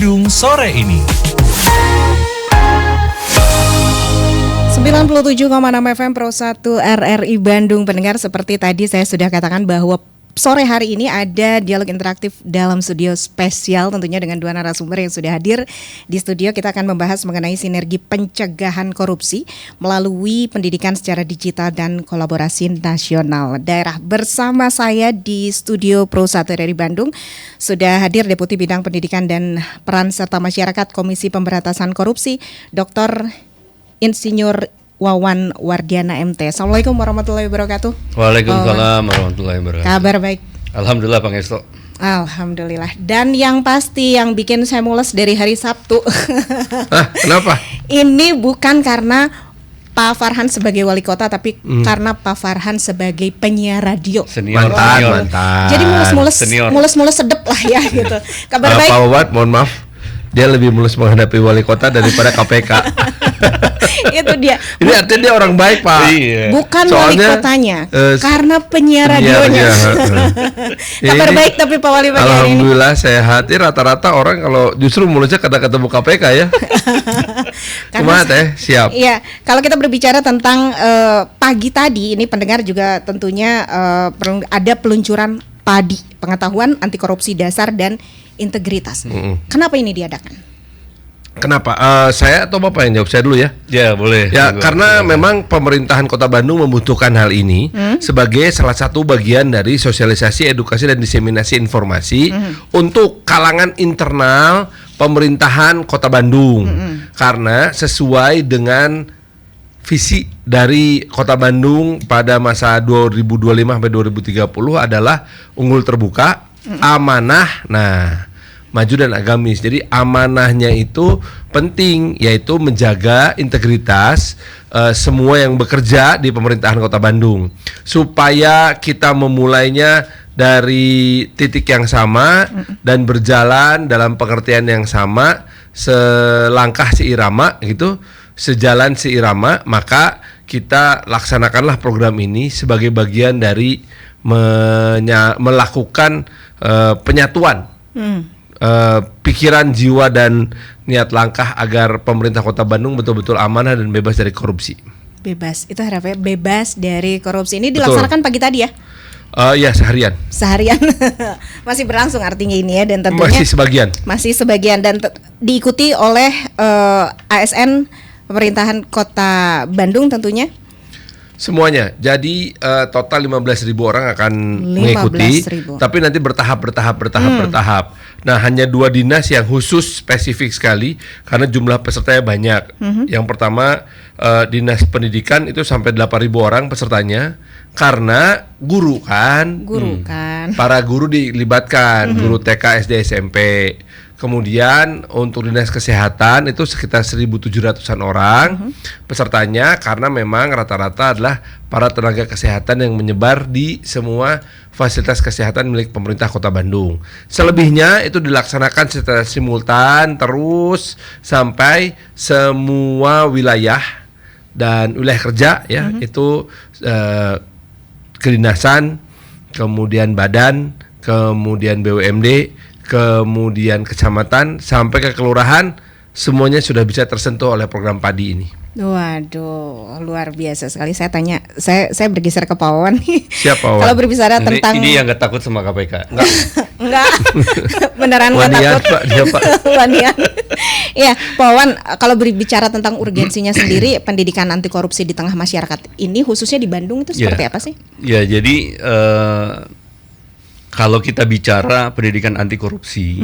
Bandung sore ini. 97,6 FM Pro 1 RRI Bandung. Pendengar, seperti tadi saya sudah katakan bahwa sore hari ini ada dialog interaktif dalam studio spesial, tentunya dengan dua narasumber yang sudah hadir di studio. Kita akan membahas mengenai sinergi pencegahan korupsi melalui pendidikan secara digital dan kolaborasi nasional daerah. Bersama saya di studio Pro 1 RRI Bandung sudah hadir Deputi Bidang Pendidikan dan Peran Serta Masyarakat Komisi Pemberantasan Korupsi, Dr. Insinyur Wawan Wardiana MT. Assalamualaikum warahmatullahi wabarakatuh. Waalaikumsalam warahmatullahi wabarakatuh. Kabar baik? Alhamdulillah Bang Esto. Alhamdulillah. Dan yang pasti yang bikin saya mules dari hari Sabtu. Kenapa? Ini bukan karena Pak Farhan sebagai wali kota, tapi karena Pak Farhan sebagai penyiar radio. Senior. Jadi mulus-mulus sedep lah ya gitu. Kabar baik? Pak Wawan, mohon maaf, dia lebih mulus menghadapi wali kota daripada KPK. Itu dia. Ini artinya dia orang baik, Pak. Iya. Bukan wali Soalnya, kotanya, karena penyiar radionya. Kabar baik tapi Pak Wali pagi hari ini. Alhamdulillah sehat. Rata-rata orang kalau justru mulusnya kata ketemu KPK ya. Cuma teh siap. Iya, kalau kita berbicara tentang pagi tadi, ini pendengar juga tentunya ada peluncuran PADI, Pengetahuan Anti Korupsi Dasar dan Integritas. Kenapa ini diadakan? Kenapa? Saya atau Bapak yang jawab? Saya dulu ya. Ya boleh. Ya, karena memang pemerintahan Kota Bandung membutuhkan hal ini sebagai salah satu bagian dari sosialisasi, edukasi, dan diseminasi informasi untuk kalangan internal pemerintahan Kota Bandung. Karena sesuai dengan visi dari Kota Bandung pada masa 2025 sampai 2030 adalah unggul terbuka, amanah, maju dan agamis. Jadi amanahnya itu penting, yaitu menjaga integritas semua yang bekerja di pemerintahan Kota Bandung, supaya kita memulainya dari titik yang sama dan berjalan dalam pengertian yang sama, selangkah seirama gitu, sejalan seirama. Maka kita laksanakanlah program ini sebagai bagian dari melakukan penyatuan pikiran, jiwa, dan niat langkah agar pemerintah Kota Bandung betul-betul amanah dan bebas dari korupsi. Bebas, itu harapannya bebas dari korupsi. Ini dilaksanakan pagi tadi ya? Ya, seharian. Masih berlangsung artinya ini ya, dan tentunya masih dan sebagian diikuti oleh ASN pemerintahan Kota Bandung tentunya. Semuanya. Jadi total 15.000 orang akan mengikuti, tapi nanti bertahap. Nah, hanya 2 dinas yang khusus spesifik sekali karena jumlah pesertanya banyak. Yang pertama Dinas Pendidikan itu sampai 8.000 orang pesertanya, karena guru kan. Para guru dilibatkan, guru TK, SD, SMP. Kemudian untuk Dinas Kesehatan itu sekitar 1.700-an orang pesertanya, karena memang rata-rata adalah para tenaga kesehatan yang menyebar di semua fasilitas kesehatan milik pemerintah Kota Bandung. Selebihnya itu dilaksanakan secara simultan terus sampai semua wilayah dan wilayah kerja ya, itu kedinasan, kemudian badan, kemudian BUMD, kemudian kecamatan sampai ke kelurahan, semuanya sudah bisa tersentuh oleh program PADI ini. Waduh, luar biasa sekali. Saya bergeser ke Pak Wawan nih. Siapa Wawan? Kalau berbicara tentang ini yang gak takut sama KPK. Enggak. Beneran gak takut. Pak, dia Pak. Wanian. Ya, Pak Wawan, kalau berbicara tentang urgensinya sendiri pendidikan anti korupsi di tengah masyarakat ini, khususnya di Bandung, itu seperti apa sih? Ya, jadi kalau kita bicara pendidikan anti korupsi,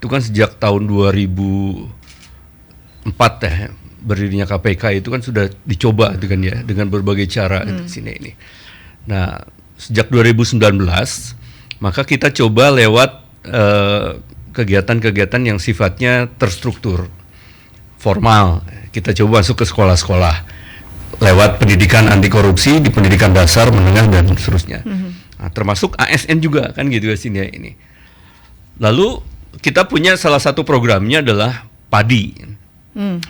itu kan sejak tahun 2004 ya, berdirinya KPK itu kan sudah dicoba itu kan ya, dengan berbagai cara di sini ini. Nah, sejak 2019 maka kita coba lewat kegiatan-kegiatan yang sifatnya terstruktur, formal. Kita coba masuk ke sekolah-sekolah lewat pendidikan anti korupsi di pendidikan dasar, menengah, dan seterusnya. Nah, termasuk ASN juga kan gitu ya sini ya ini. Lalu kita punya salah satu programnya adalah PADI.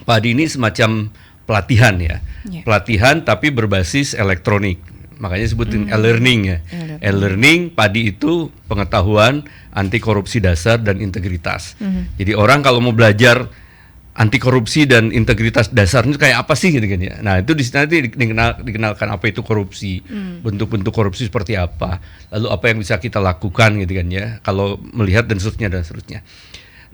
PADI ini semacam pelatihan ya. Pelatihan tapi berbasis elektronik. Makanya sebutin e-learning ya. E-learning padi itu pengetahuan anti korupsi dasar dan integritas. Jadi orang kalau mau belajar anti korupsi dan integritas dasarnya kayak apa sih gitu kan ya. Nah, itu nanti dikenalkan apa itu korupsi, bentuk-bentuk korupsi seperti apa, lalu apa yang bisa kita lakukan gitu kan ya. Kalau melihat dan seterusnya.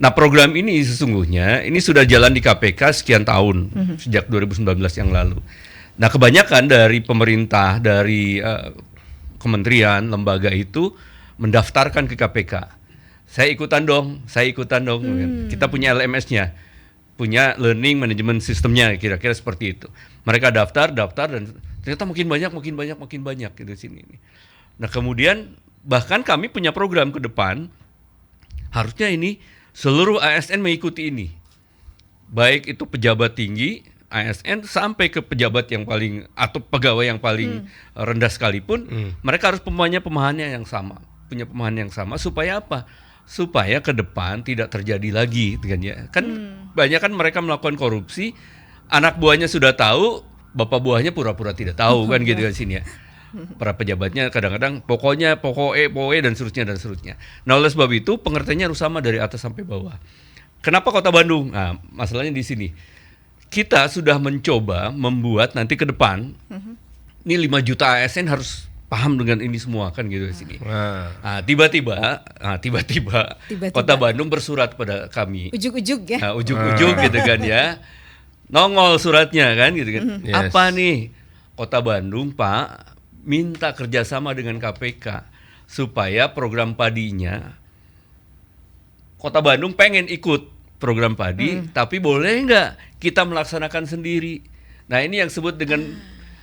Nah, program ini sesungguhnya ini sudah jalan di KPK sekian tahun sejak 2019 yang lalu. Nah, kebanyakan dari pemerintah, dari kementerian, lembaga itu mendaftarkan ke KPK. Saya ikutan dong. Kita punya LMS-nya, punya learning management sistemnya, kira-kira seperti itu. Mereka daftar dan ternyata makin banyak gitu sini. Nah, kemudian bahkan kami punya program ke depan, harusnya ini seluruh ASN mengikuti ini. Baik itu pejabat tinggi ASN sampai ke pejabat yang paling atau pegawai yang paling rendah sekalipun, mereka harus punya pemahaman yang sama supaya apa? Supaya ke depan tidak terjadi lagi kan ya. Kan banyak kan mereka melakukan korupsi, anak buahnya sudah tahu, bapak buahnya pura-pura tidak tahu kan gitu kan sini ya. Para pejabatnya kadang-kadang pokoknya dan seterusnya. Nah, oleh sebab itu pengertiannya harus sama dari atas sampai bawah. Kenapa Kota Bandung? Nah, masalahnya di sini. Kita sudah mencoba membuat nanti ke depan ini 5 juta ASN harus paham dengan ini semua kan gitu di sini. Nah, tiba-tiba Kota Bandung bersurat pada kami. Ujuk-ujuk ya. Nah, ujuk-ujuk gitu kan ya. Nongol suratnya kan gitu kan. Yes. Apa nih? Kota Bandung, Pak, minta kerjasama dengan KPK supaya program padinya Kota Bandung pengen ikut program padi, tapi boleh nggak kita melaksanakan sendiri? Nah, ini yang sebut dengan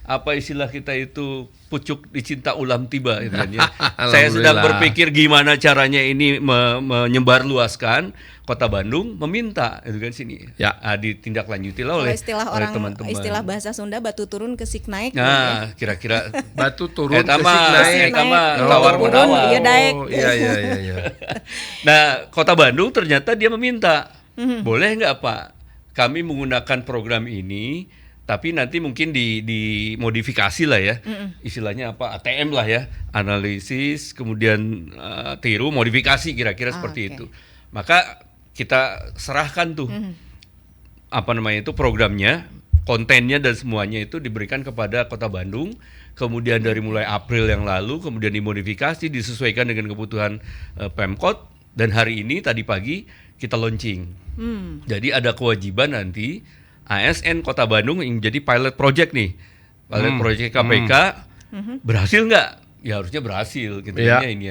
apa istilah kita itu pucuk dicinta ulam tiba gitu kan ya. Saya sedang berpikir gimana caranya ini menyebarluaskan. Kota Bandung meminta itu kan sini. Ya, ditindaklanjuti lah oleh teman-teman. Istilah bahasa Sunda batu turun ke sik naik. Nah, kira-kira batu turun ke sik naik. Tawar menawar. Iya, daek. Iya. Nah, Kota Bandung ternyata dia meminta, boleh nggak Pak, kami menggunakan program ini, tapi nanti mungkin dimodifikasi lah ya, istilahnya apa, ATM lah ya, analisis, kemudian tiru, modifikasi kira-kira seperti itu. Maka kita serahkan tuh programnya, kontennya dan semuanya itu diberikan kepada Kota Bandung. Kemudian dari mulai April yang lalu, kemudian dimodifikasi, disesuaikan dengan kebutuhan Pemkot, dan hari ini tadi pagi kita launching. Jadi ada kewajiban nanti ASN Kota Bandung yang jadi pilot project nih, pilot project KPK, berhasil nggak? Ya harusnya berhasil. Gitu ini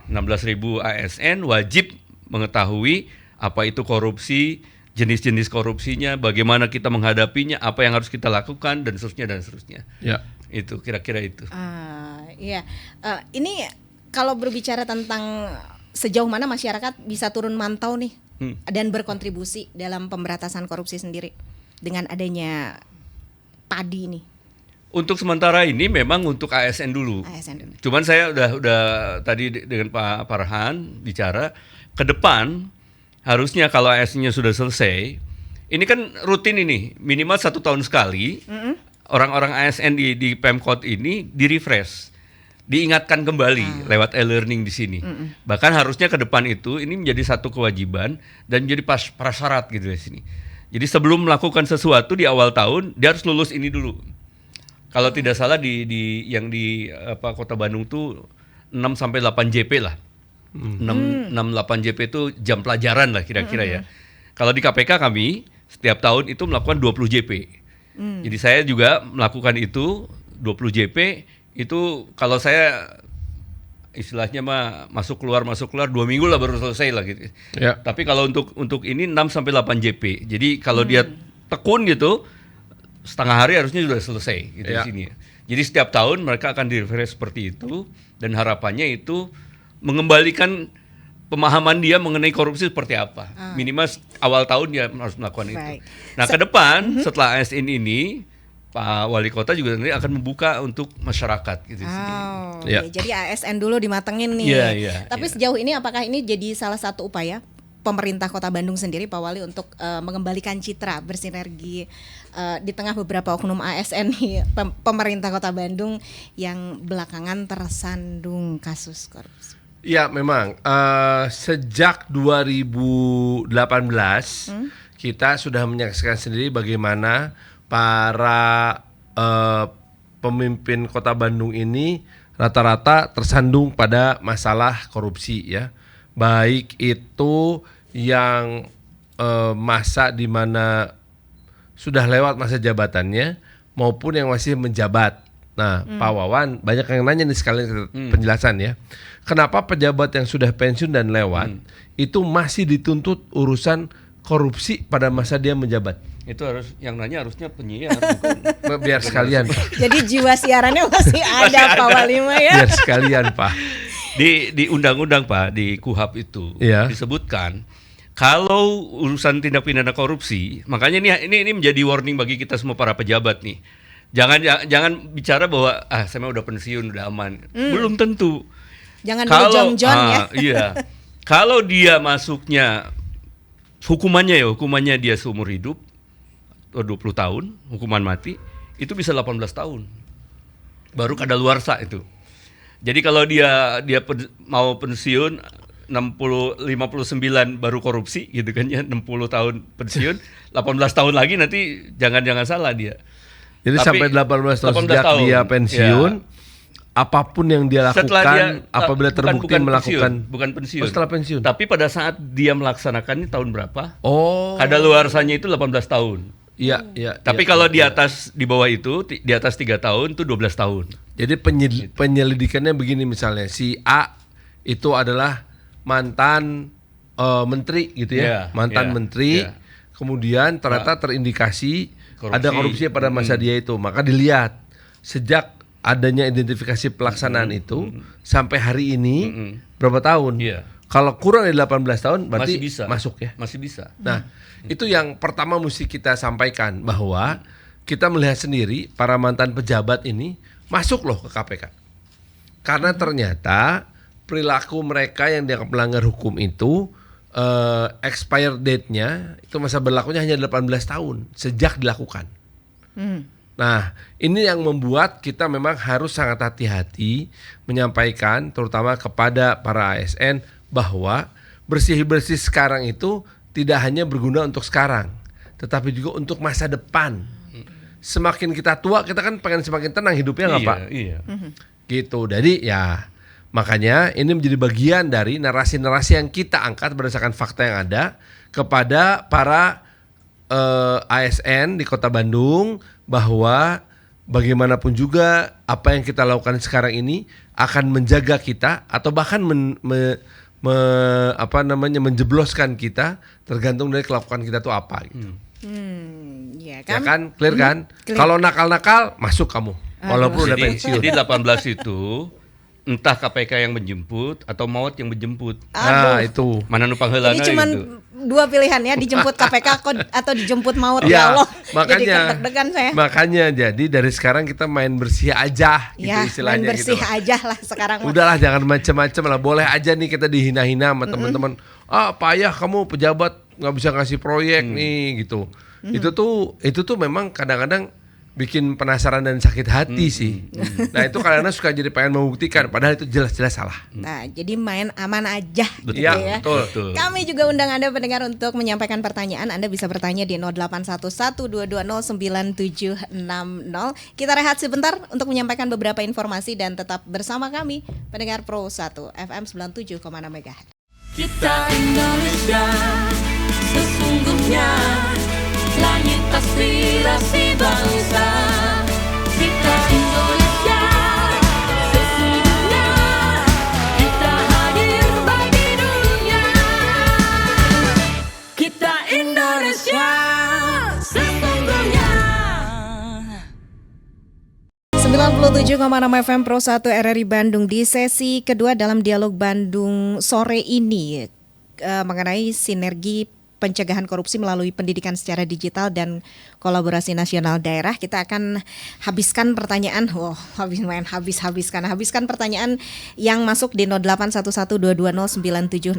16.000 ASN wajib mengetahui apa itu korupsi, jenis-jenis korupsinya, bagaimana kita menghadapinya, apa yang harus kita lakukan, dan seterusnya. Ya. Itu kira-kira itu. Iya. Ini kalau berbicara tentang sejauh mana masyarakat bisa turun mantau nih dan berkontribusi dalam pemberantasan korupsi sendiri dengan adanya padi ini. Untuk sementara ini memang untuk ASN dulu. Cuman saya udah tadi dengan Pak Farhan bicara ke depan harusnya kalau ASN-nya sudah selesai, ini kan rutin ini minimal 1 tahun sekali. Orang-orang ASN di Pemkot ini di-refresh, diingatkan kembali lewat e-learning di sini. Bahkan harusnya ke depan itu ini menjadi satu kewajiban dan menjadi prasyarat gitu di sini. Jadi sebelum melakukan sesuatu di awal tahun dia harus lulus ini dulu. Kalau tidak salah di Kota Bandung tuh 6 sampai 8 JP lah. 6-8 JP itu jam pelajaran lah kira-kira ya. Kalau di KPK kami setiap tahun itu melakukan 20 JP. Jadi saya juga melakukan itu 20 JP itu kalau saya istilahnya masuk keluar 2 minggu lah baru selesai lah gitu. Ya. Tapi kalau untuk ini 6 sampai 8 JP. Jadi kalau dia tekun gitu setengah hari harusnya sudah selesai gitu di sini. Jadi setiap tahun mereka akan di-refresh seperti itu dan harapannya itu mengembalikan pemahaman dia mengenai korupsi seperti apa. Minimal awal tahun dia harus melakukan itu. Nah, ke depan setelah ASN ini Pak Wali Kota juga nanti akan membuka untuk masyarakat gitu sini. Jadi ASN dulu dimatengin nih. Tapi sejauh ini apakah ini jadi salah satu upaya pemerintah Kota Bandung sendiri, Pak Wali, untuk mengembalikan citra bersinergi di tengah beberapa oknum ASN nih, pemerintah Kota Bandung yang belakangan tersandung kasus korupsi? Ya memang sejak 2018 kita sudah menyaksikan sendiri bagaimana para pemimpin Kota Bandung ini rata-rata tersandung pada masalah korupsi ya. Baik itu yang masa di mana sudah lewat masa jabatannya maupun yang masih menjabat. Nah, Pak Wawan banyak yang nanya nih sekalian penjelasan ya. Kenapa pejabat yang sudah pensiun dan lewat itu masih dituntut urusan korupsi pada masa dia menjabat? Itu yang nanya harusnya penyiar, bukan. Biar sekalian, Pak. Jadi jiwa siarannya masih ada, Pak Wali mah ya. Biar sekalian, Pak. Di undang-undang, Pak, di KUHP itu disebutkan kalau urusan tindak pidana korupsi, makanya ini menjadi warning bagi kita semua para pejabat nih. Jangan bicara bahwa saya udah pensiun, udah aman. Belum tentu. Jangan dulu John ya. Iya. Kalau dia masuknya hukumannya dia seumur hidup, 20 tahun, hukuman mati, itu bisa 18 tahun. Baru kadaluarsa itu. Jadi kalau dia mau pensiun 59 baru korupsi gitu kan ya, 60 tahun pensiun, 18 tahun lagi nanti jangan salah dia. Jadi sampai 18 tahun sejak dia pensiun, apapun yang dia lakukan apabila terbukti melakukan bukan pensiun. Setelah pensiun. Tapi pada saat dia melaksanakannya tahun berapa? Kadaluarsanya itu 18 tahun. Iya. Tapi kalau di bawah itu, di atas 3 tahun itu 12 tahun. Jadi penyelidikannya begini, misalnya si A itu adalah mantan menteri gitu ya, menteri, kemudian ternyata terindikasi korupsi. Ada korupsi pada masa dia itu, maka dilihat sejak adanya identifikasi pelaksanaan itu sampai hari ini berapa tahun? Kalau kurang dari 18 tahun berarti masuk ya? Masih bisa. Nah, itu yang pertama mesti kita sampaikan, bahwa kita melihat sendiri para mantan pejabat ini masuk loh ke KPK. Karena ternyata perilaku mereka yang dianggap melanggar hukum itu expire date-nya itu masa berlakunya hanya 18 tahun sejak dilakukan. Nah, ini yang membuat kita memang harus sangat hati-hati menyampaikan terutama kepada para ASN bahwa bersih-bersih sekarang itu tidak hanya berguna untuk sekarang, tetapi juga untuk masa depan. Semakin kita tua, kita kan pengen semakin tenang hidupnya nggak Pak? Iya. Gitu, jadi ya makanya ini menjadi bagian dari narasi-narasi yang kita angkat berdasarkan fakta yang ada kepada para ASN di Kota Bandung, bahwa bagaimanapun juga apa yang kita lakukan sekarang ini akan menjaga kita atau bahkan menjebloskan kita, tergantung dari kelakuan kita tuh apa gitu. Ya Ya kan, clear kan? Kalau nakal-nakal masuk kamu, walaupun udah pensiun. Jadi 18 itu entah KPK yang menjemput atau maut yang menjemput. Nah, itu. Mana nu pangheulana Jadi cuman gitu. dua pilihan ya, dijemput KPK atau dijemput maut. Ya Allah. Jadi deg-degan saya. Makanya jadi dari sekarang kita main bersih aja gitu ya, istilahnya. Main bersih gitu aja lah sekarang. Udahlah, jangan macam-macam lah. Boleh aja nih kita dihina-hina sama teman-teman. Payah kamu pejabat nggak bisa ngasih proyek nih gitu. Itu tuh memang kadang-kadang bikin penasaran dan sakit hati sih. Nah, itu kadang-kadang suka jadi pengen membuktikan, padahal itu jelas-jelas salah. Nah, jadi main aman aja gitu ya. ya. Betul. Kami juga undang Anda pendengar untuk menyampaikan pertanyaan. Anda bisa bertanya di 0811-220-9760. Kita rehat sebentar untuk menyampaikan beberapa informasi dan tetap bersama kami pendengar Pro 1 FM 97,6 MHz. Kita Indonesia sesungguhnya langit aspirasi bangsa. Kita Indonesia sesungguhnya, kita hadir bagi dunia. Kita Indonesia sesungguhnya. 97,6 FM Pro 1 RRI Bandung di sesi kedua dalam Dialog Bandung sore ini mengenai sinergi pencegahan korupsi melalui pendidikan secara digital dan kolaborasi nasional daerah. Kita akan habiskan pertanyaan, habiskan pertanyaan yang masuk di 081122097660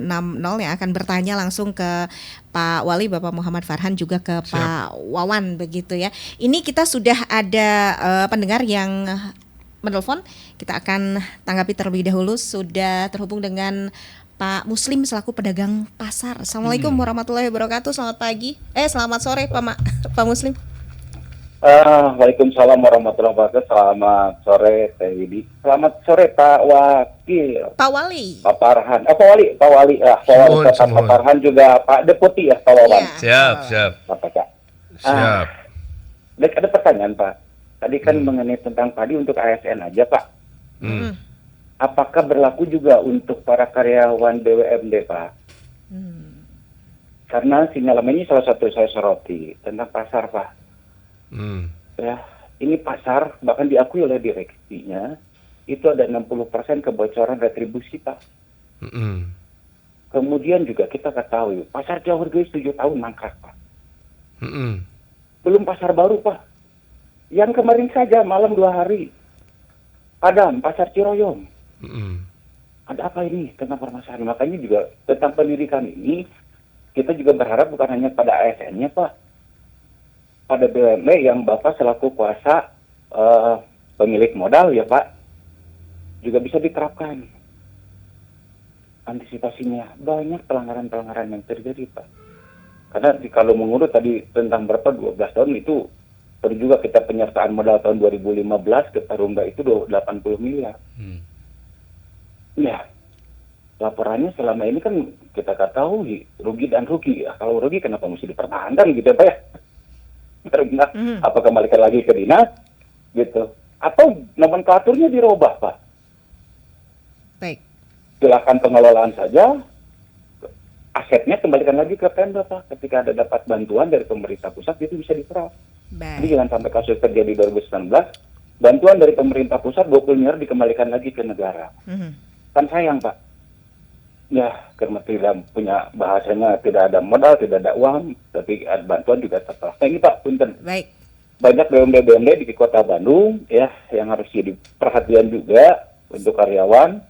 yang akan bertanya langsung ke Pak Wali, Bapak Muhammad Farhan, juga ke Pak Wawan begitu ya. Ini kita sudah ada pendengar yang menelpon, kita akan tanggapi terlebih dahulu. Sudah terhubung dengan Pak Muslim selaku pedagang pasar. Assalamualaikum warahmatullahi wabarakatuh. Selamat pagi. Selamat sore Pak Muslim. Waalaikumsalam warahmatullahi wabarakatuh. Selamat sore Teh Widi. Selamat sore Pak Wakil. Pak Wali. Pak Farhan. Pak Wali. Pak Wali Pak Farhan juga Pak Deputi ya Pak Wawan. Iya. Siap. Pak Cak. Siap. Ada pertanyaan Pak. Tadi kan mengenai tentang padi untuk ASN aja Pak. Apakah berlaku juga untuk para karyawan BUMD Pak? Karena sinyalemen ini salah satu saya soroti tentang pasar Pak. Ya, ini pasar bahkan diakui oleh direksinya itu ada 60% kebocoran retribusi Pak. Kemudian juga kita ketahui pasar Johor guys 7 tahun mangkrak Pak. Belum pasar baru Pak. Yang kemarin saja malam 2 hari Padam, pasar Ciroyom. Ada apa ini tentang permasalahan? Makanya juga tentang pendidikan ini kita juga berharap bukan hanya pada ASN-nya Pak, pada BUMD yang Bapak selaku kuasa pemilik modal ya Pak, juga bisa diterapkan antisipasinya. Banyak pelanggaran-pelanggaran yang terjadi Pak. Karena kalau mengurut tadi tentang berapa 12 tahun itu perlu juga kita penyertaan modal tahun 2015 ke Tarumba itu 80 miliar. Ya, laporannya selama ini kan kita ketahui rugi dan rugi. Ya, kalau rugi kenapa mesti dipertahankan gitu ya Pak ya? Karena apa kembalikan lagi ke dinas gitu atau nomenklaturnya dirubah Pak. Baik. Silakan pengelolaan saja, asetnya kembalikan lagi ke Pemda Pak. Ketika ada dapat bantuan dari pemerintah pusat itu bisa diserap. Jadi jangan sampai kasus terjadi 2019 bantuan dari pemerintah pusat 20 miliar dikembalikan lagi ke negara. Kan sayang Pak. Ya, karena tidak punya bahasanya tidak ada modal, tidak ada uang, tapi ada bantuan juga tertolak. Nah, ini Pak, punten. Baik. Banyak BUMD di Kota Bandung ya yang harus jadi perhatian juga untuk karyawan,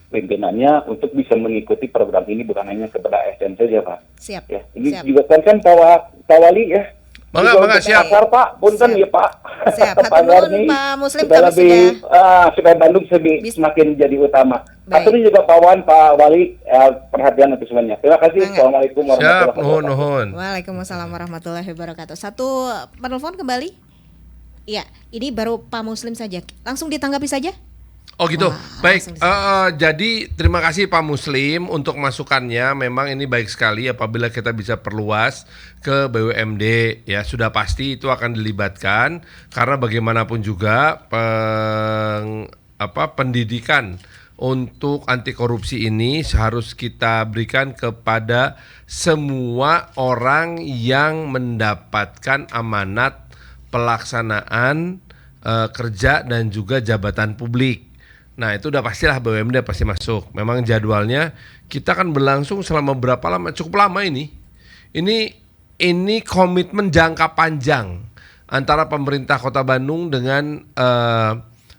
pimpinannya untuk bisa mengikuti program ini bukan hanya kepada ASN saja Pak. Siap. Ya, ini Siap. juga kan Pak Wali ya. Mangga, siap. Pasar, Pak, punten Siap. ya Pak. Siap. Pasar Hatur nuhun, nih Pak Muslim, sudah kami lebih supaya Bandung semakin jadi utama. Baik. Hatur juga Pak Wan, Pak Wali perhatian untuk semuanya. Terima kasih. Mangga. Assalamualaikum warahmatullahi Siap, wabarakatuh. nuhun. Waalaikumsalam warahmatullahi wabarakatuh. Satu penelpon kembali. Iya, ini baru Pak Muslim saja. Langsung ditanggapi saja. Oh gitu, Wah, baik. langsung Jadi terima kasih Pak Muslim untuk masukannya. Memang ini baik sekali apabila kita bisa perluas ke BUMD. Ya sudah pasti itu akan dilibatkan karena bagaimanapun juga pendidikan untuk anti korupsi ini harus kita berikan kepada semua orang yang mendapatkan amanat pelaksanaan kerja dan juga jabatan publik. Nah itu udah pastilah BUMD pasti masuk. Memang jadwalnya kita akan berlangsung selama berapa lama? Cukup lama ini. Ini komitmen jangka panjang antara pemerintah Kota Bandung dengan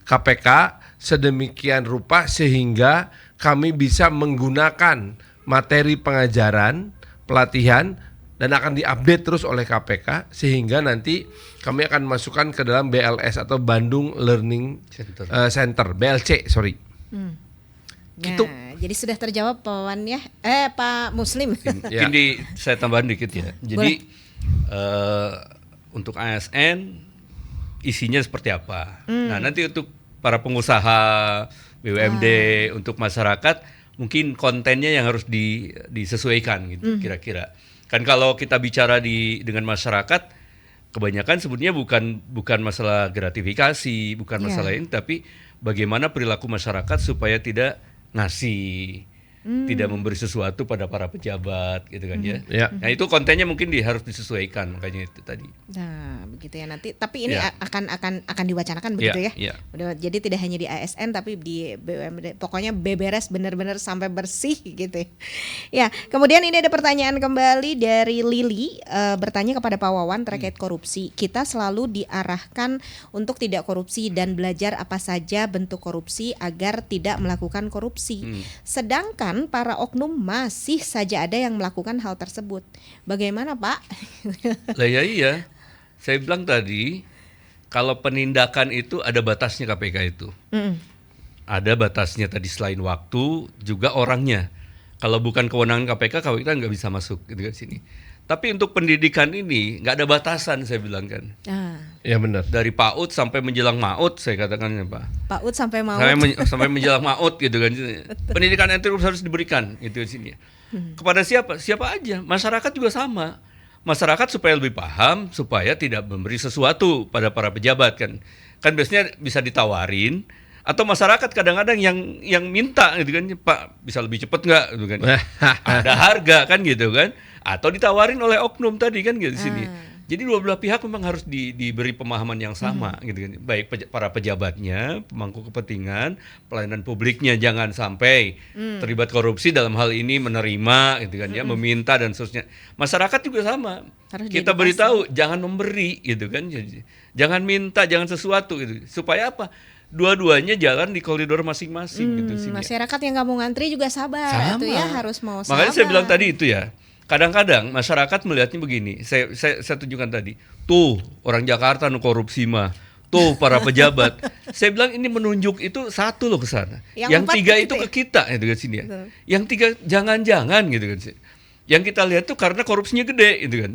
KPK sedemikian rupa sehingga kami bisa menggunakan materi pengajaran, pelatihan dan akan diupdate terus oleh KPK sehingga nanti kami akan masukkan ke dalam BLS atau Bandung Learning Center, BLC, sorry. Gitu. Nah, jadi sudah terjawab Pak Wan ya. Pak Muslim. Mungkin saya tambahin dikit ya. Jadi untuk ASN isinya seperti apa? Nah nanti untuk para pengusaha BUMD untuk masyarakat mungkin kontennya yang harus disesuaikan gitu kira-kira. Kan kalau kita bicara dengan masyarakat, kebanyakan sebetulnya bukan masalah gratifikasi, bukan masalah ini, tapi bagaimana perilaku masyarakat supaya tidak ngasih tidak memberi sesuatu pada para pejabat gitu kan ya. Ya. Nah itu kontennya mungkin harus disesuaikan, makanya itu tadi. Nah, begitu ya nanti. Tapi ini Ya. akan diwacanakan begitu ya. Ya. Udah, jadi tidak hanya di ASN tapi di BUMD. Pokoknya beberes benar-benar sampai bersih gitu. Ya, kemudian ini ada pertanyaan kembali dari Lili bertanya kepada Pak Wawan terkait korupsi. Kita selalu diarahkan untuk tidak korupsi dan belajar apa saja bentuk korupsi agar tidak melakukan korupsi. Sedangkan para oknum masih saja ada yang melakukan hal tersebut. Bagaimana, Pak? Lah ya iya. Saya bilang tadi kalau penindakan itu ada batasnya KPK itu. Ada batasnya tadi selain waktu juga orangnya. Kalau bukan kewenangan KPK nggak bisa masuk gitu kan sini. Tapi untuk pendidikan ini nggak ada batasan saya bilang kan. Ya benar. Dari PAUD sampai menjelang MAUD saya katakan ya Pak. PAUD sampai mau. Sampai menjelang MAUD gitu kan. Pendidikan anti korupsi harus diberikan gitu di sini. Kepada siapa? Siapa aja. Masyarakat juga sama. Masyarakat supaya lebih paham, supaya tidak memberi sesuatu pada para pejabat kan. Kan biasanya bisa ditawarin. Atau masyarakat kadang-kadang yang minta gitu kan, Pak bisa lebih cepat nggak gitu kan? Ada harga kan gitu kan? Atau ditawarin oleh oknum tadi kan gitu di sini. Jadi dua belah pihak memang harus diberi pemahaman yang sama gitu kan. Baik para pejabatnya, pemangku kepentingan, pelayanan publiknya jangan sampai terlibat korupsi dalam hal ini menerima gitu kan ya, meminta dan seterusnya. Masyarakat juga sama. Harus Kita diedukasi. beritahu jangan memberi gitu kan. Jangan minta, jangan sesuatu gitu. Supaya apa? Dua-duanya jalan di koridor masing-masing gitu sini. Masyarakat yang nggak mau ngantri juga sabar itu ya, harus mau sabar. Makanya saya bilang tadi itu ya. Kadang-kadang masyarakat melihatnya begini. Saya tunjukkan tadi. Tuh orang Jakarta nu korupsi mah. Tuh para pejabat. Saya bilang ini menunjuk itu satu loh ke sana. Yang empat tiga ke itu kita ke kita gitu kan sini ya. Betul. Yang tiga jangan-jangan gitu kan. Yang kita lihat tuh karena korupsinya gede gitu kan.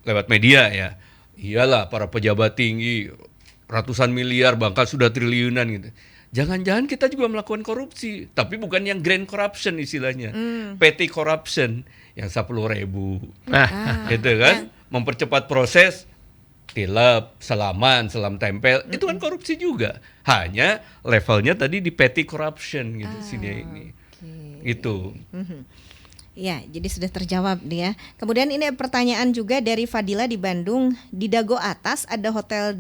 Lewat media ya. Iyalah para pejabat tinggi ratusan miliar bahkan sudah triliunan gitu. Jangan-jangan kita juga melakukan korupsi, tapi bukan yang grand corruption istilahnya, petty corruption yang 10.000, gitu kan, mempercepat proses, tilep, selam tempel, itu kan korupsi juga, hanya levelnya tadi di petty corruption gitu sini ini, gitu. Ya, jadi sudah terjawab nih ya. Kemudian ini pertanyaan juga dari Fadila di Bandung. Di Dago Atas ada hotel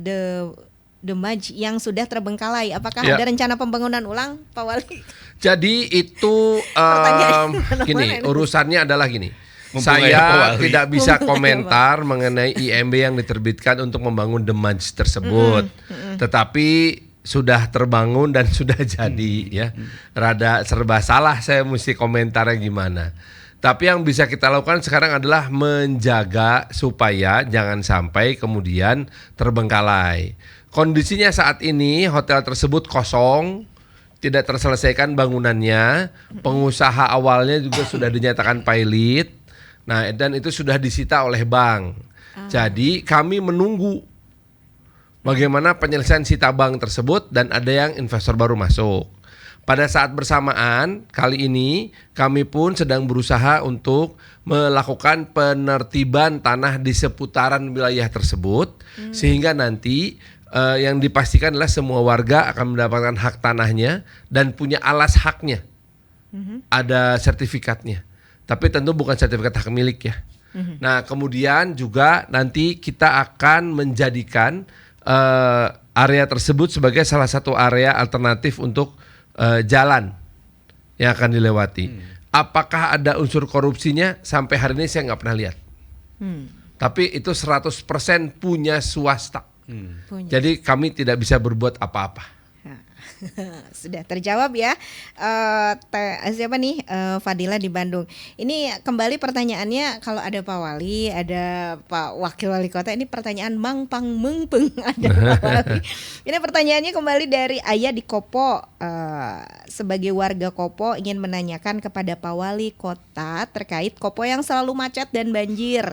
The Maj yang sudah terbengkalai. Apakah Ya. ada rencana pembangunan ulang, Pak Wali? Jadi itu Pertanyaan mana-mana gini, ini. urusannya adalah gini. Mumpung ada Pak Saya Wali. tidak bisa Mumpung ada komentar mengenai IMB yang diterbitkan untuk membangun The Maj tersebut. Tetapi sudah terbangun dan sudah jadi ya. Rada serba salah saya mesti komentarnya gimana. Tapi yang bisa kita lakukan sekarang adalah menjaga supaya jangan sampai kemudian terbengkalai. Kondisinya saat ini hotel tersebut kosong, tidak terselesaikan bangunannya, pengusaha awalnya juga sudah dinyatakan pailit. Nah, dan itu sudah disita oleh bank. Jadi kami menunggu bagaimana penyelesaian sita bank tersebut dan ada yang investor baru masuk. Pada saat bersamaan kali ini kami pun sedang berusaha untuk melakukan penertiban tanah di seputaran wilayah tersebut sehingga nanti yang dipastikan adalah semua warga akan mendapatkan hak tanahnya dan punya alas haknya. Ada sertifikatnya. Tapi tentu bukan sertifikat hak milik ya. Nah, kemudian juga nanti kita akan menjadikan area tersebut sebagai salah satu area alternatif untuk jalan yang akan dilewati. Apakah ada unsur korupsinya? Sampai hari ini saya nggak pernah lihat. Tapi itu 100% punya swasta. Punya. Jadi kami tidak bisa berbuat apa-apa. Sudah terjawab ya. Siapa nih? Fadila di Bandung. Ini kembali pertanyaannya, kalau ada Pak Wali, ada Pak Wakil Wali Kota, ini pertanyaan Mang Pang Meng Peng ada Pak Wali. Ini pertanyaannya kembali dari Ayah di Kopo. Sebagai warga Kopo ingin menanyakan kepada Pak Wali Kota terkait Kopo yang selalu macet dan banjir.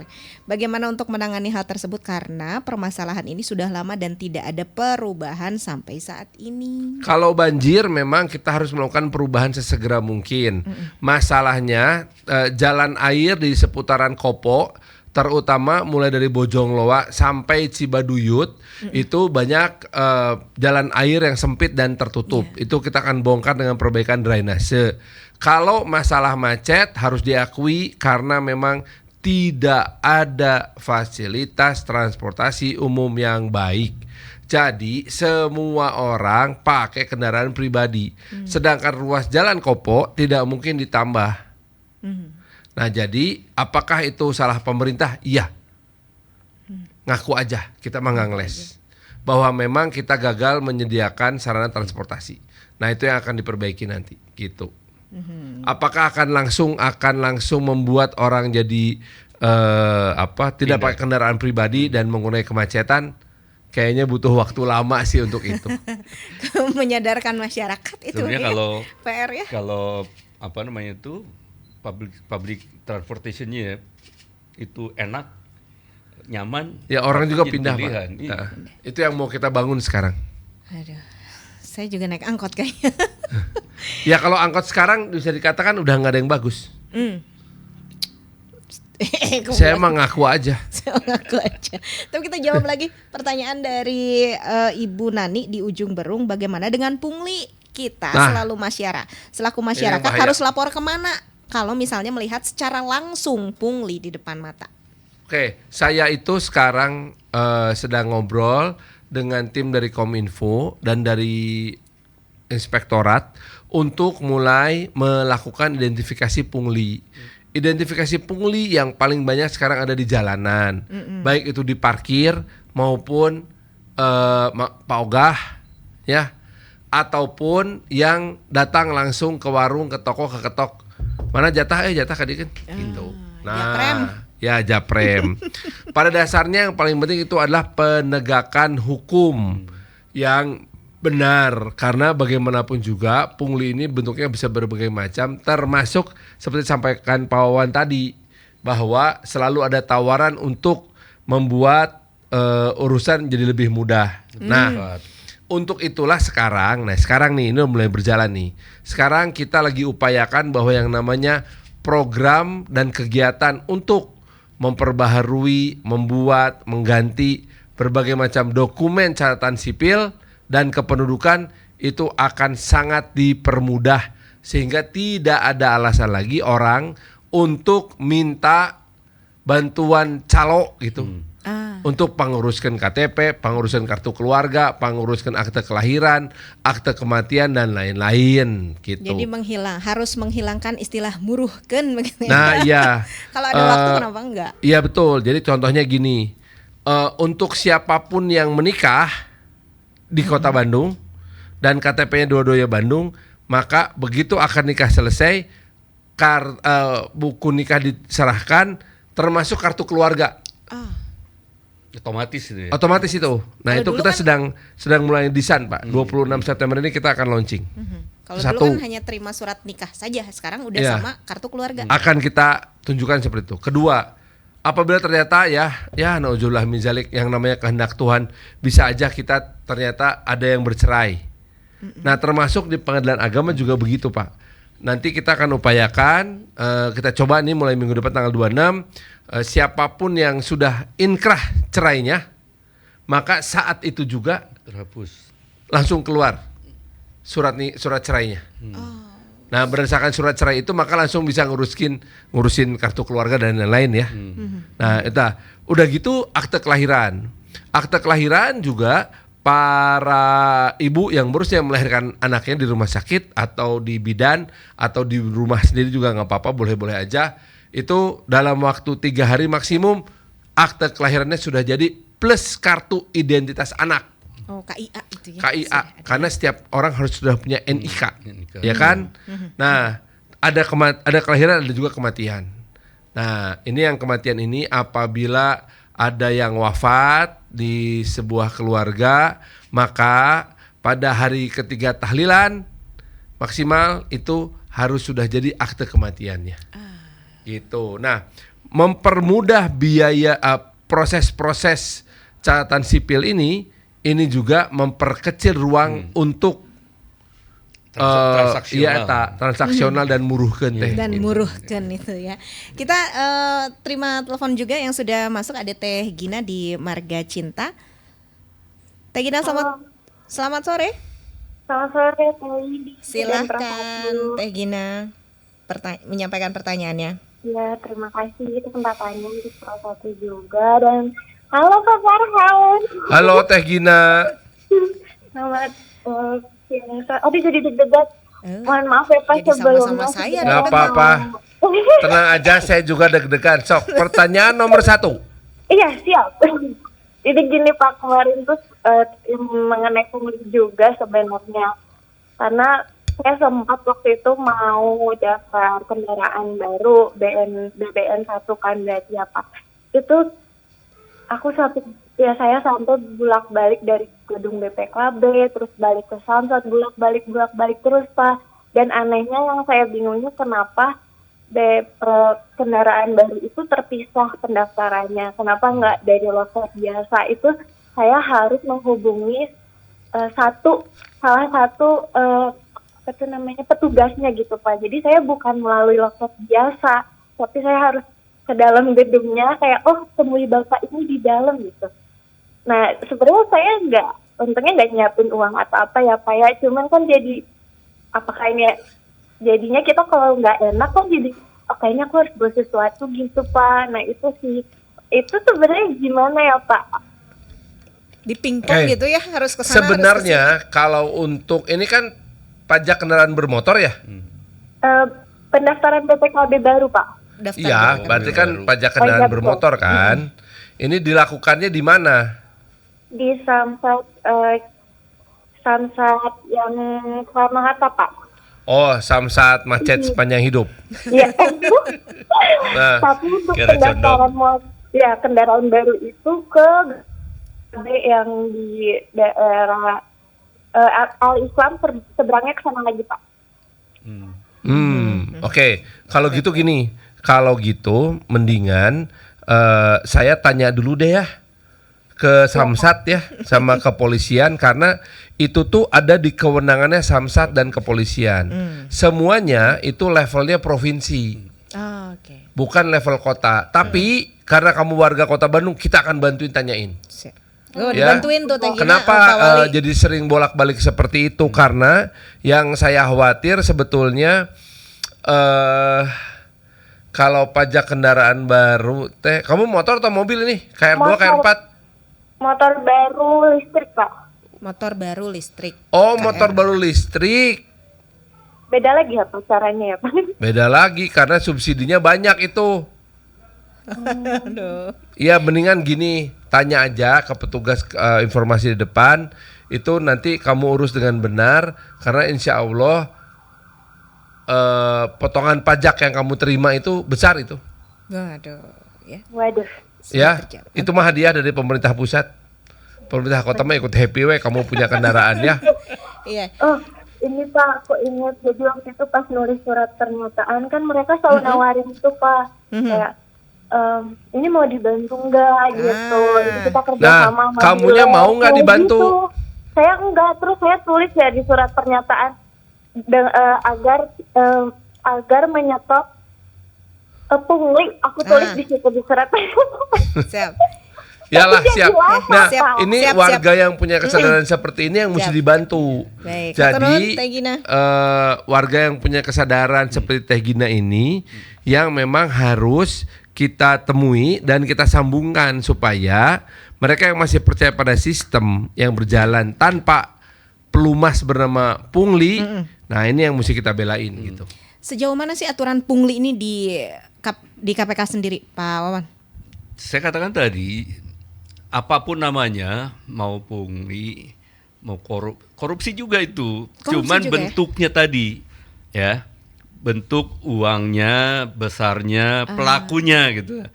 Bagaimana untuk menangani hal tersebut karena permasalahan ini sudah lama dan tidak ada perubahan sampai saat ini. Kalau banjir memang kita harus melakukan perubahan sesegera mungkin. Masalahnya jalan air di seputaran Kopo terutama mulai dari Bojongloa sampai Cibaduyut itu banyak jalan air yang sempit dan tertutup. Itu kita akan bongkar dengan perbaikan drainase. Kalau masalah macet harus diakui karena memang tidak ada fasilitas transportasi umum yang baik. Jadi semua orang pakai kendaraan pribadi. Sedangkan ruas jalan Kopo tidak mungkin ditambah. Nah, jadi apakah itu salah pemerintah? Iya. Ngaku aja, kita mah nggak ngeles. Bahwa memang kita gagal menyediakan sarana transportasi. Nah, itu yang akan diperbaiki nanti, gitu. Apakah akan langsung membuat orang jadi tidak pakai kendaraan pribadi dan mengurangi kemacetan? Kayaknya butuh waktu lama sih untuk itu. Menyadarkan masyarakat itu Sebenarnya ya. kalau PR ya. Kalau public transportationnya itu enak, nyaman. Ya orang juga jadi pindah, Pak. pilihan. Iya. Nah, itu yang mau kita bangun sekarang. Aduh, saya juga naik angkot kayaknya. Ya kalau angkot sekarang bisa dikatakan udah nggak ada yang bagus. Saya emang ngaku aja. Saya ngaku aja. Tapi kita jawab lagi pertanyaan dari Ibu Nani di ujung Berung. Bagaimana dengan pungli? Kita selaku masyarakat bahaya. harus lapor kemana kalau misalnya melihat secara langsung pungli di depan mata? Oke, saya itu sekarang sedang ngobrol dengan tim dari Kominfo dan dari Inspektorat untuk mulai melakukan identifikasi pungli. Identifikasi pungli yang paling banyak sekarang ada di jalanan, baik itu di parkir maupun Pak Ogah, ya, ataupun yang datang langsung ke warung, ke toko, ke ketok. Mana jatah kan, gitu. Japrem. Ya Japrem. Pada dasarnya yang paling penting itu adalah penegakan hukum yang benar, karena bagaimanapun juga pungli ini bentuknya bisa berbagai macam, termasuk seperti disampaikan Pak Wawan tadi bahwa selalu ada tawaran untuk membuat urusan jadi lebih mudah. Nah, untuk itulah sekarang nih ini mulai berjalan nih. Sekarang kita lagi upayakan bahwa yang namanya program dan kegiatan untuk memperbaharui, membuat, mengganti berbagai macam dokumen catatan sipil dan kependudukan itu akan sangat dipermudah sehingga tidak ada alasan lagi orang untuk minta bantuan calo gitu. Untuk penguruskan KTP, penguruskan kartu keluarga, penguruskan akte kelahiran, akte kematian dan lain-lain gitu. Jadi harus menghilangkan istilah muruhkeun begitu ya. Nah, iya. Kalau ada waktu kenapa enggak? Iya betul. Jadi contohnya gini, untuk siapapun yang menikah di Kota Bandung dan KTP-nya dua-duanya Bandung, maka begitu akad nikah selesai, buku nikah diserahkan, termasuk kartu keluarga. Otomatis itu ya. Otomatis itu. Nah, Kalau itu dulu kita kan- sedang mulai desain, Pak. 26 September ini kita akan launching. Kalau Satu. dulu kan hanya terima surat nikah saja, sekarang udah Iya. sama kartu keluarga. Akan kita tunjukkan seperti itu. Kedua, apabila ternyata ya naudzubillah min zalik, yang namanya kehendak Tuhan, bisa aja kita ternyata ada yang bercerai. Nah, termasuk di pengadilan agama juga begitu, Pak. Nanti kita akan upayakan, kita coba nih mulai minggu depan tanggal 26, siapapun yang sudah inkrah cerainya, maka saat itu juga Terhapus. langsung keluar surat cerainya. Nah, berdasarkan surat cerai itu maka langsung bisa ngurusin kartu keluarga dan lain-lain ya. Nah, itu udah gitu akte kelahiran. Akte kelahiran juga para ibu yang baru melahirkan anaknya di rumah sakit atau di bidan atau di rumah sendiri juga nggak apa-apa, boleh-boleh aja. Itu dalam waktu 3 hari maksimum akte kelahirannya sudah jadi plus kartu identitas anak. Oh, KIA itu ya. KIA, Sudah ada. karena setiap orang harus sudah punya NIK, NIK. ya kan? Nah, ada kelahiran, ada juga kematian. Nah, ini yang kematian ini apabila ada yang wafat di sebuah keluarga, maka pada hari ketiga tahlilan maksimal itu harus sudah jadi akte kematiannya. Gitu. Nah, mempermudah biaya proses-proses catatan sipil ini juga memperkecil ruang untuk transaksional. Iya eta transaksional dan muruhkeun teh. Dan muruhkan itu ya. Kita terima telepon juga yang sudah masuk, ada Teh Gina di Marga Cinta. Teh Gina, selamat sore. Selamat sore, Teh. Silahkan Teh Gina menyampaikan pertanyaannya. Ya, terima kasih kesempatannya di Pro 1 juga. Dan halo Kak Farhan. Halo Teh Gina. Selamat aduh jadi deg-degan. Mohon maaf ya Pak Jadi sebelumnya. sama-sama saya Nggak apa-apa. Tenang aja, saya juga deg-degan. Sok, pertanyaan nomor 1. Iya, siap. Jadi gini Pak, kemarin tuh yang mengenai pungli juga sebenarnya. Karena saya sempat waktu itu mau daftar kendaraan baru BBN 1 kan berarti ya Pak. Itu aku saya sampai bolak-balik dari gedung BPKB terus balik ke Samsat, bolak-balik terus Pak. Dan anehnya yang saya bingungnya kenapa kendaraan baru itu terpisah pendaftarannya. Kenapa nggak dari loket biasa? Itu saya harus menghubungi salah satu petugasnya gitu Pak. Jadi saya bukan melalui loket biasa, tapi saya harus ke dalam gedungnya kayak temui Bapak ini di dalam gitu. Nah sebenarnya saya untungnya nggak nyiapin uang atau apa ya Pak ya. Cuman kan jadi apakah ini jadinya kita kalau nggak enak kan jadi kayaknya aku harus buat sesuatu gitu Pak. Nah itu sebenarnya gimana ya Pak? Di pingpong gitu ya, harus ke sana. Sebenarnya kalau untuk ini kan pajak kendaraan bermotor ya? Pendaftaran BPKB baru Pak. Iya, berarti kan pajak kendaraan bermotor kan. Ini dilakukannya di mana? Di Samsat yang Soekarno Hatta Pak. Oh, Samsat macet sepanjang hidup. Iya. Nah, Tapi untuk kira pendaftaran kendaraan baru itu ke yang di daerah Al-Islam seberangnya ke sana lagi Pak. Oke. Kalau gitu gini, kalau gitu mendingan saya tanya dulu deh ya ke Samsat ya sama kepolisian karena itu tuh ada di kewenangannya Samsat dan kepolisian. Semuanya itu levelnya provinsi. Oke. Bukan level kota. Tapi karena kamu warga Kota Bandung, kita akan bantuin tanyain. Dibantuin tuh Teh Gina. Kenapa Pak Wali. jadi sering bolak-balik seperti itu? Karena yang saya khawatir sebetulnya kalau pajak kendaraan baru, Teh, kamu motor atau mobil ini? KR2, KR4? Motor baru listrik Pak. Motor baru listrik. Oh, motor baru listrik. Beda lagi apa caranya ya Pak? Beda lagi karena subsidinya banyak itu. Aduh. Iya, mendingan gini, tanya aja ke petugas informasi di depan. Itu nanti kamu urus dengan benar karena insya Allah potongan pajak yang kamu terima itu besar itu. Waduh, ya. Waduh. Ya, itu mah hadiah dari pemerintah pusat. Pemerintah kota mah ikut happy we kamu punya kendaraan ya. Iya. Oh, ini Pak, aku ingat jadi waktu itu pas nulis surat pernyataan kan mereka selalu nawarin itu Pak. Kayak ini mau dibantu nggak gitu. Jadi kita kerja sama sama kamunya dealer. mau nggak dibantu? Gitu. Saya enggak, terus saya tulis ya di surat pernyataan agar menyetop pungli. Aku tulis di situ di surat. Siap. Yalah, siap. Nah, Siap. ini Siap. warga yang punya kesadaran seperti ini yang mesti Siap. dibantu. Baik. Jadi Turun, Teh Gina. warga yang punya kesadaran seperti Teh Gina ini yang memang harus kita temui dan kita sambungkan supaya mereka yang masih percaya pada sistem yang berjalan tanpa pelumas bernama pungli, nah ini yang mesti kita belain gitu. Sejauh mana sih aturan pungli ini di KPK sendiri, Pak Wawan? Saya katakan tadi, apapun namanya, mau pungli, mau korupsi juga itu. Cuman juga bentuknya tadi, ya, bentuk uangnya, besarnya, pelakunya gitu.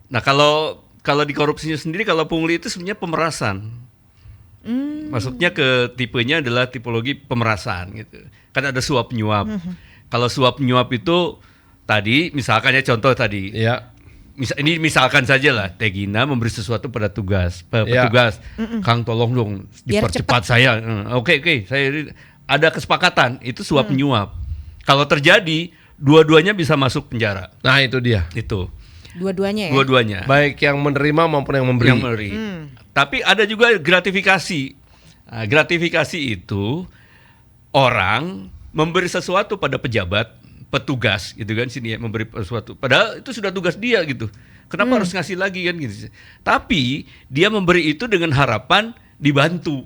Nah kalau di korupsinya sendiri, kalau pungli itu sebenarnya pemerasan. Masuknya ke tipenya adalah tipologi pemerasan gitu. Kan ada suap nyuap. Kalau suap nyuap itu tadi, misalkan ya contoh tadi. Ya. Ini misalkan saja lah, Teh Gina memberi sesuatu pada petugas, Kang tolong dong Biar dipercepat saya. Oke, saya ada kesepakatan itu suap menyuap. Kalau terjadi dua-duanya bisa masuk penjara. Nah, itu dia. Itu. Dua-duanya ya. Dua-duanya. Baik yang menerima maupun yang memberi. Yang memberi. Tapi ada juga gratifikasi. Nah, gratifikasi itu orang memberi sesuatu pada pejabat, petugas gitu kan sini ya, memberi sesuatu. Padahal itu sudah tugas dia gitu. Kenapa harus ngasih lagi kan gitu. Tapi dia memberi itu dengan harapan dibantu.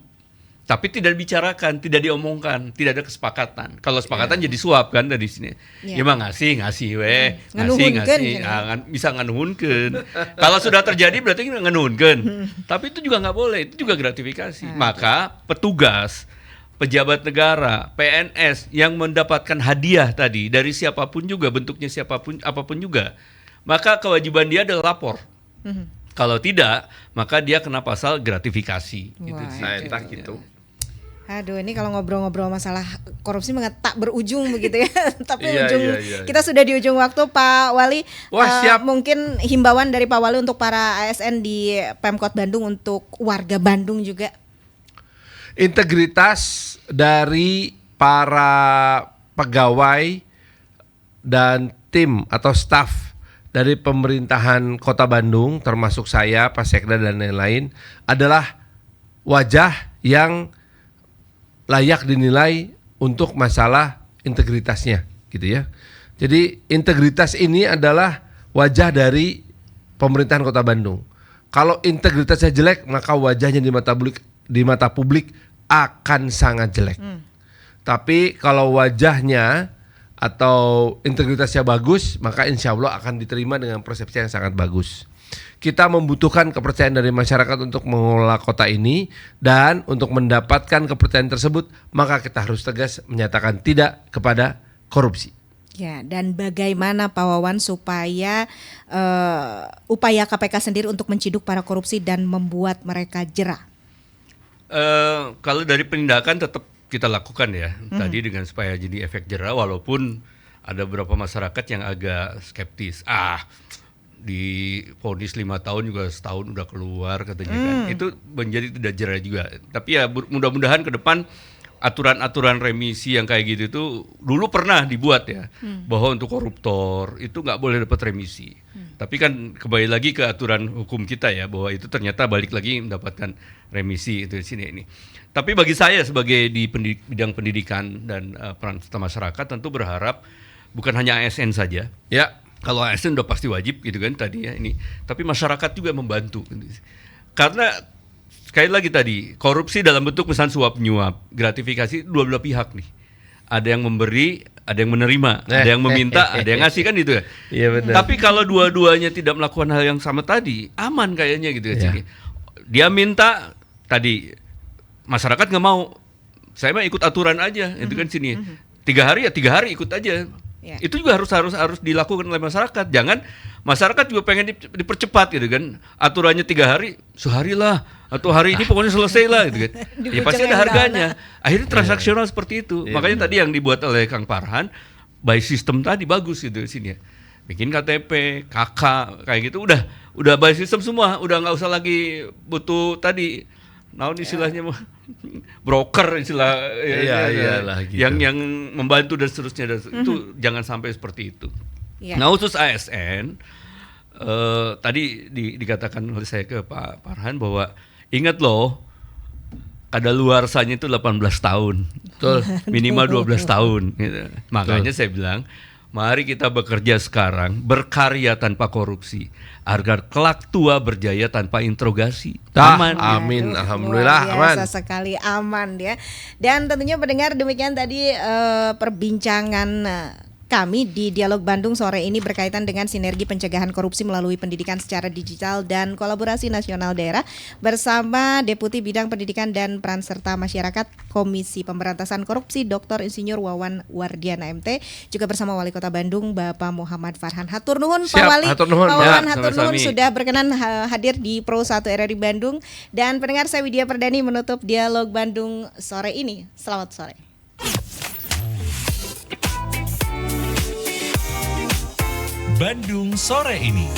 Tapi tidak dibicarakan, tidak diomongkan, tidak ada kesepakatan. Kalau kesepakatan jadi suap kan dari sini. Ya mah ngasih weh, ngasih, bisa nganuhunkeun. Kalau sudah terjadi berarti nganuhunkeun. Tapi itu juga nggak boleh, itu juga gratifikasi. Maka petugas, pejabat negara, PNS yang mendapatkan hadiah tadi dari siapapun juga, bentuknya siapapun, apapun juga, maka kewajiban dia adalah lapor. Kalau tidak, maka dia kena pasal gratifikasi. Gitu sih. Entah gitu. Aduh, ini kalau ngobrol-ngobrol masalah korupsi tak berujung begitu ya. Tapi Iya. kita sudah di ujung waktu, Pak Wali. Wah, siap. Mungkin himbauan dari Pak Wali untuk para ASN di Pemkot Bandung untuk warga Bandung juga. Integritas dari para pegawai dan tim atau staf dari pemerintahan Kota Bandung, termasuk saya, Pak Sekda dan lain-lain, adalah wajah yang layak dinilai untuk masalah integritasnya, gitu ya. Jadi integritas ini adalah wajah dari pemerintahan Kota Bandung. Kalau integritasnya jelek, maka wajahnya di mata publik akan sangat jelek. Tapi kalau wajahnya atau integritasnya bagus, maka insya Allah akan diterima dengan persepsi yang sangat bagus. Kita membutuhkan kepercayaan dari masyarakat untuk mengelola kota ini, dan untuk mendapatkan kepercayaan tersebut, maka kita harus tegas menyatakan tidak kepada korupsi. Ya, dan bagaimana Pak Wawan supaya upaya KPK sendiri untuk menciduk para korupsi dan membuat mereka jera? Kalau dari penindakan tetap kita lakukan ya, tadi dengan supaya jadi efek jera, walaupun ada beberapa masyarakat yang agak skeptis. Di vonis 5 tahun juga setahun udah keluar katanya kan. Itu menjadi tidak jera juga. Tapi ya mudah-mudahan ke depan aturan-aturan remisi yang kayak gitu itu dulu pernah dibuat ya, bahwa untuk koruptor itu nggak boleh dapat remisi. Tapi kan kembali lagi ke aturan hukum kita ya, bahwa itu ternyata balik lagi mendapatkan remisi itu di sini ini. Tapi bagi saya sebagai di bidang pendidikan dan peran serta masyarakat, tentu berharap bukan hanya ASN saja. Ya, kalau ASN udah pasti wajib gitu kan tadi ya ini. Tapi masyarakat juga membantu. Karena sekali lagi tadi, korupsi dalam bentuk misalnya suap menyuap, gratifikasi dua belah pihak nih. Ada yang memberi, ada yang menerima, ada yang meminta, ada yang ngasih kan gitu ya. Iya benar. Tapi kalau dua-duanya tidak melakukan hal yang sama tadi, aman kayaknya gitu ya. Dia minta tadi, masyarakat nggak mau. Saya mah ikut aturan aja, itu kan sini. 3 hari ya 3 hari ikut aja. Ya. Itu juga harus dilakukan oleh masyarakat. Jangan masyarakat juga pengen dipercepat gitu kan. Aturannya 3 hari, sehari lah, atau hari ini pokoknya selesai lah gitu kan. Ya pasti ada harganya. Akhirnya transaksional seperti itu. Makanya tadi yang dibuat oleh Kang Farhan, by system tadi bagus gitu sini ya. Bikin KTP, KK kayak gitu udah by system semua, udah nggak usah lagi butuh tadi istilahnya mah broker istilah gitu. yang membantu dan seterusnya itu jangan sampai seperti itu. Nah khusus ASN tadi dikatakan oleh saya ke Pak Farhan bahwa ingat loh, kadaluarsanya itu 18 tahun. Betul. Minimal 12 tahun gitu. Makanya saya bilang, mari kita bekerja sekarang, berkarya tanpa korupsi, agar kelak tua berjaya tanpa interogasi. Aman. Amin. Alhamdulillah aman. Biasa sekali aman ya. Dan tentunya pendengar, demikian tadi perbincangan kami di Dialog Bandung sore ini berkaitan dengan sinergi pencegahan korupsi melalui pendidikan secara digital dan kolaborasi nasional daerah bersama Deputi Bidang Pendidikan dan Peran Serta Masyarakat Komisi Pemberantasan Korupsi Dr. Insinyur Wawan Wardiana MT, juga bersama Wali Kota Bandung Bapak Muhammad Farhan. Hatur nuhun Pak Wali. Pak Wawan, hatur nuhun sudah berkenan hadir di Pro 1 RRI Bandung. Dan pendengar, saya Widya Perdani menutup Dialog Bandung sore ini. Selamat sore. Bandung sore ini.